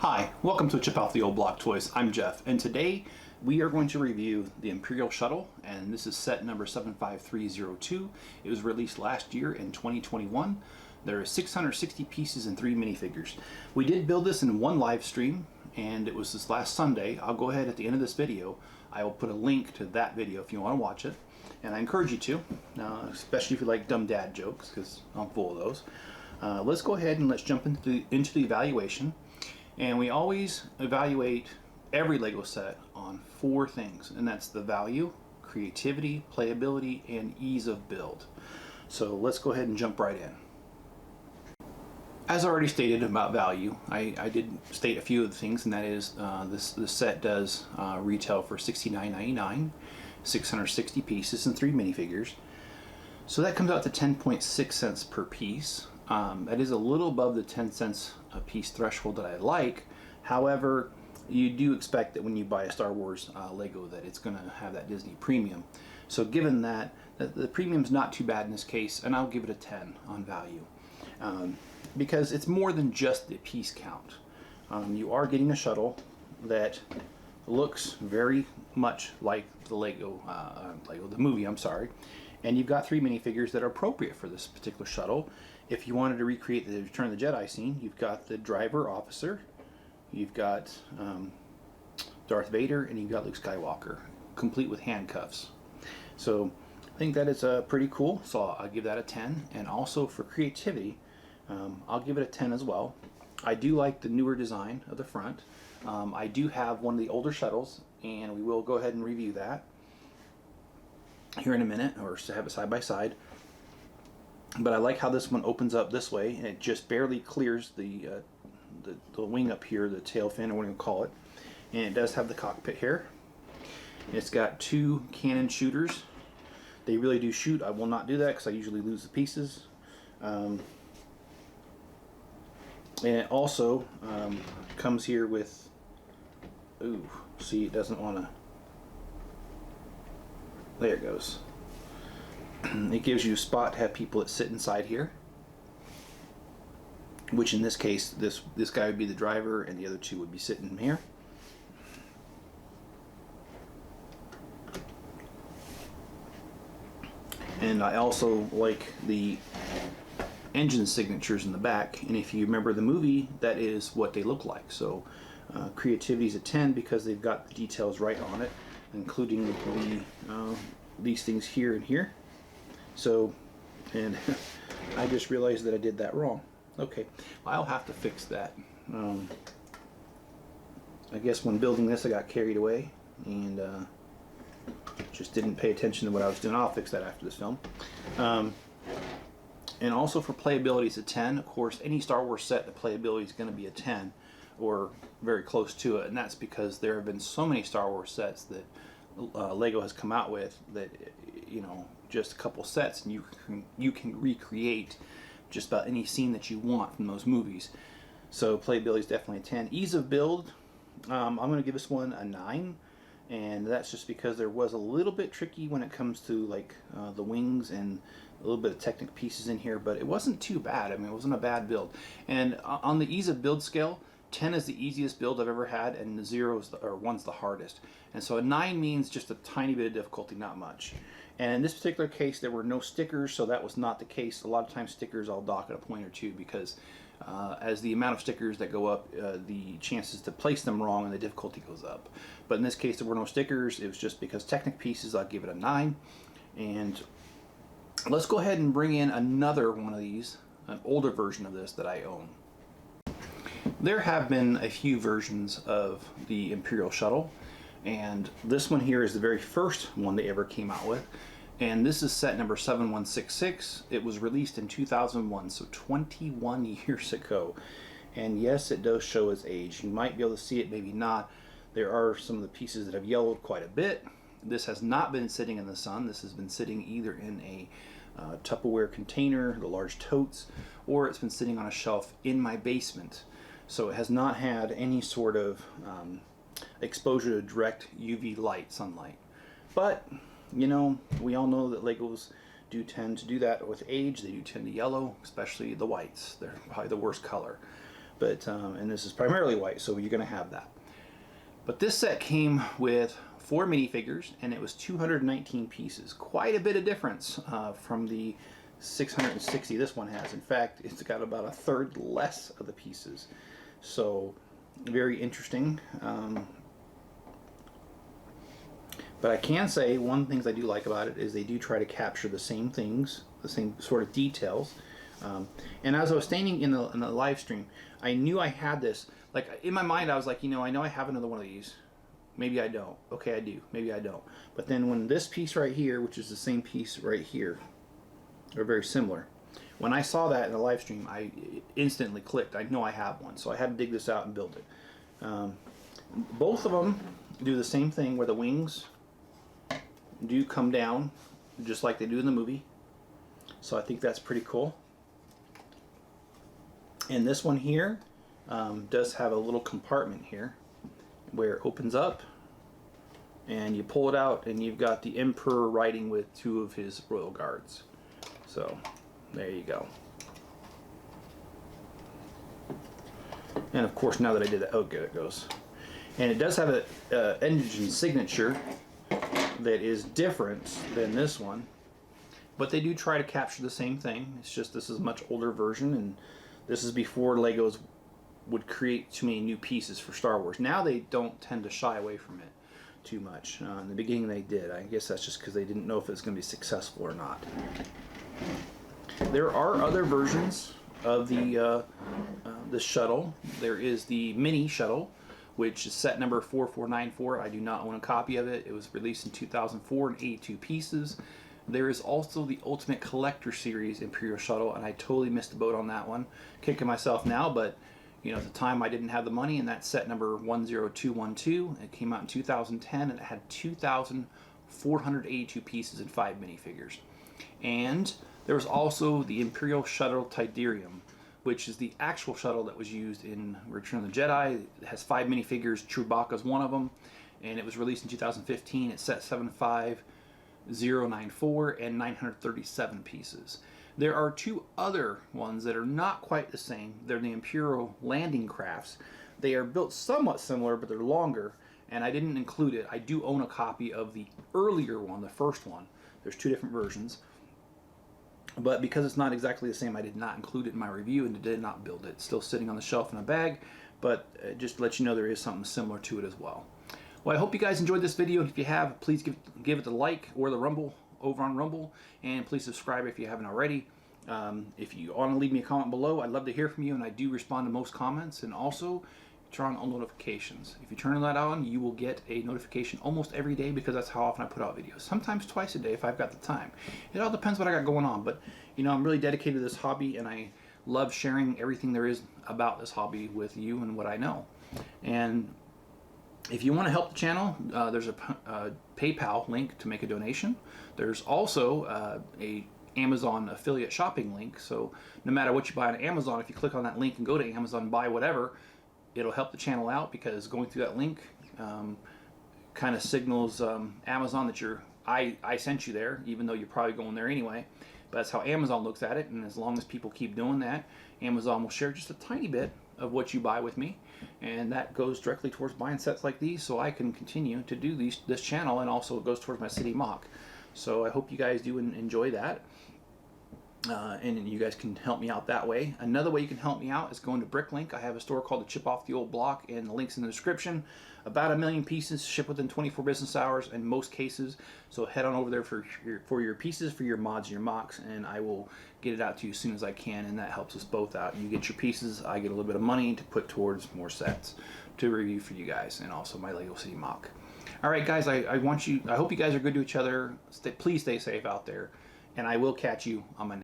Hi, welcome to Chip Off the Old Block Toys. I'm Jeff, and today we are going to review the Imperial Shuttle, and this is set number 75302. It was released last year in 2021. There are 660 pieces and 3 minifigures. We did build this in one live stream, and it was this last Sunday. I'll go ahead at the end of this video. I will put a link to that video if you want to watch it, and I encourage you to, especially if you like dumb dad jokes, because I'm full of those. Let's go ahead and let's jump into the evaluation. And we always evaluate every Lego set on 4 things, and that's the value, creativity, playability, and ease of build. So let's go ahead and jump right in. As already stated about value, I did state a few of the things, and that is this set does retail for $69.99, 660 pieces and 3 minifigures. So that comes out to 10.6 cents per piece. That is a little above the 10 cents a piece threshold that I like. However, you do expect that when you buy a Star Wars Lego that it's going to have that Disney premium. So given that, the premium's not too bad in this case, and I'll give it a 10 on value. Because it's more than just the piece count. You are getting a shuttle that looks very much like the the movie, I'm sorry. And you've got 3 minifigures that are appropriate for this particular shuttle. If you wanted to recreate the Return of the Jedi scene, you've got the driver officer, you've got Darth Vader, and you've got Luke Skywalker, complete with handcuffs. So I think that is pretty cool, so I'll give that a 10. And also for creativity, I'll give it a 10 as well. I do like the newer design of the front. I do have one of the older shuttles, and we will go ahead and review that here in a minute, or have it side by side. But I like how this one opens up this way, and it just barely clears the wing up here, the tail fin, or what you call it. And it does have the cockpit here. It's got 2 cannon shooters. They really do shoot. I will not do that because I usually lose the pieces. And it also comes here with, see, it doesn't want to. There it goes. It gives you a spot to have people that sit inside here, which in this case, this guy would be the driver, and the other 2 would be sitting here. And I also like the engine signatures in the back, and if you remember the movie, that is what they look like. So creativity is a 10 because they've got the details right on it, including these things here and here. So, and I just realized that I did that wrong. Okay, I'll have to fix that. I guess when building this I got carried away and just didn't pay attention to what I was doing. I'll fix that after this film. And also for playability, it's a 10. Of course, any Star Wars set, the playability is going to be a 10 or very close to it, and that's because there have been so many Star Wars sets that Lego has come out with that, just a couple sets and you can recreate just about any scene that you want from those movies. So playability is definitely a 10. Ease of build, I'm going to give this one a 9, and that's just because there was a little bit tricky when it comes to like the wings and a little bit of technical pieces in here, but it wasn't too bad. I mean, it wasn't a bad build. And on the ease of build scale, 10 is the easiest build I've ever had, and 1's the hardest. And so a 9 means just a tiny bit of difficulty, not much. And in this particular case, there were no stickers, so that was not the case. A lot of times stickers I'll dock at a point or 2 because as the amount of stickers that go up, the chances to place them wrong and the difficulty goes up. But in this case, there were no stickers. It was just because technic pieces, I'll give it a 9. And let's go ahead and bring in another one of these, an older version of this that I own. There have been a few versions of the Imperial Shuttle, and this one here is the very first one they ever came out with, and this is set number 7166. It was released in 2001, so 21 years ago, and yes, it does show its age. You might be able to see it, maybe not. There are some of the pieces that have yellowed quite a bit. This has not been sitting in the sun. This has been sitting either in a Tupperware container, the large totes, or it's been sitting on a shelf in my basement. So it has not had any sort of exposure to direct UV light, sunlight. But, we all know that Legos do tend to do that with age. They do tend to yellow, especially the whites. They're probably the worst color. but and this is primarily white, so you're going to have that. But this set came with 4 minifigures, and it was 219 pieces. Quite a bit of difference from the 660 this one has. In fact, it's got about a third less of the pieces. So very interesting. But I can say one of the things I do like about it is they do try to capture the same things, the same sort of details. And as I was standing in the live stream, I knew I had this. Like in my mind, I was like, you know, I know I have another one of these. Maybe I don't. Okay, I do. Maybe I don't. But then when this piece right here, which is the same piece right here, are very similar. When I saw that in the live stream, I instantly clicked. I know I have one, so I had to dig this out and build it. Both of them do the same thing, where the wings do come down just like they do in the movie. So I think that's pretty cool. And this one here does have a little compartment here where it opens up and you pull it out, and you've got the Emperor riding with 2 of his royal guards. So there you go. And of course, now that I did that, oh good, it goes. And it does have an engine signature that is different than this one, but they do try to capture the same thing. It's just this is a much older version, and this is before Legos would create too many new pieces for Star Wars. Now they don't tend to shy away from it too much. In the beginning they did. I guess that's just because they didn't know if it was going to be successful or not. There are other versions of the shuttle. There is the mini shuttle, which is set number 4494. I do not own a copy of it. It was released in 2004 in 82 pieces. There is also the Ultimate Collector Series Imperial Shuttle, and I totally missed the boat on that one. Kicking myself now, but you know, at the time I didn't have the money, and that's set number 10212. It came out in 2010, and it had 2,482 pieces and 5 minifigures. And there was also the Imperial Shuttle Tidarium, which is the actual shuttle that was used in Return of the Jedi. It has 5 minifigures. Chewbacca's one of them, and it was released in 2015. It's set 75094 and 937 pieces. There are 2 other ones that are not quite the same. They're the Imperial Landing Crafts. They are built somewhat similar, but they're longer, and I didn't include it. I do own a copy of the earlier one, the first one. There's 2 different versions. But because it's not exactly the same, I did not include it in my review and did not build it. It's still sitting on the shelf in a bag, but just to let you know, there is something similar to it as well. Well, I hope you guys enjoyed this video. If you have, please give it the like or the Rumble over on Rumble, and please subscribe if you haven't already. If you want to leave me a comment below, I'd love to hear from you, and I do respond to most comments. And also, turn on all notifications. If you turn that on, you will get a notification almost every day, because that's how often I put out videos. Sometimes twice a day if I've got the time. It all depends what I got going on, but you know, I'm really dedicated to this hobby, and I love sharing everything there is about this hobby with you and what I know. And if you want to help the channel, there's a PayPal link to make a donation. There's also a Amazon affiliate shopping link, so no matter what you buy on Amazon, if you click on that link and go to Amazon and buy whatever, it'll help the channel out, because going through that link kind of signals Amazon that I sent you there, even though you're probably going there anyway. But that's how Amazon looks at it, and as long as people keep doing that, Amazon will share just a tiny bit of what you buy with me, and that goes directly towards buying sets like these, so I can continue to do this channel, and also it goes towards my city mock. So I hope you guys do enjoy that. And you guys can help me out that way. Another way you can help me out is going to Bricklink. I have a store called the Chip Off the Old Block, and the link's in the description. About 1 million pieces shipped within 24 business hours in most cases. So head on over there for your pieces, for your mods and your mocks, and I will get it out to you as soon as I can, and that helps us both out. You get your pieces, I get a little bit of money to put towards more sets to review for you guys, and also my Lego City mock. All right, guys, I hope you guys are good to each other. Please stay safe out there, and I will catch you on my next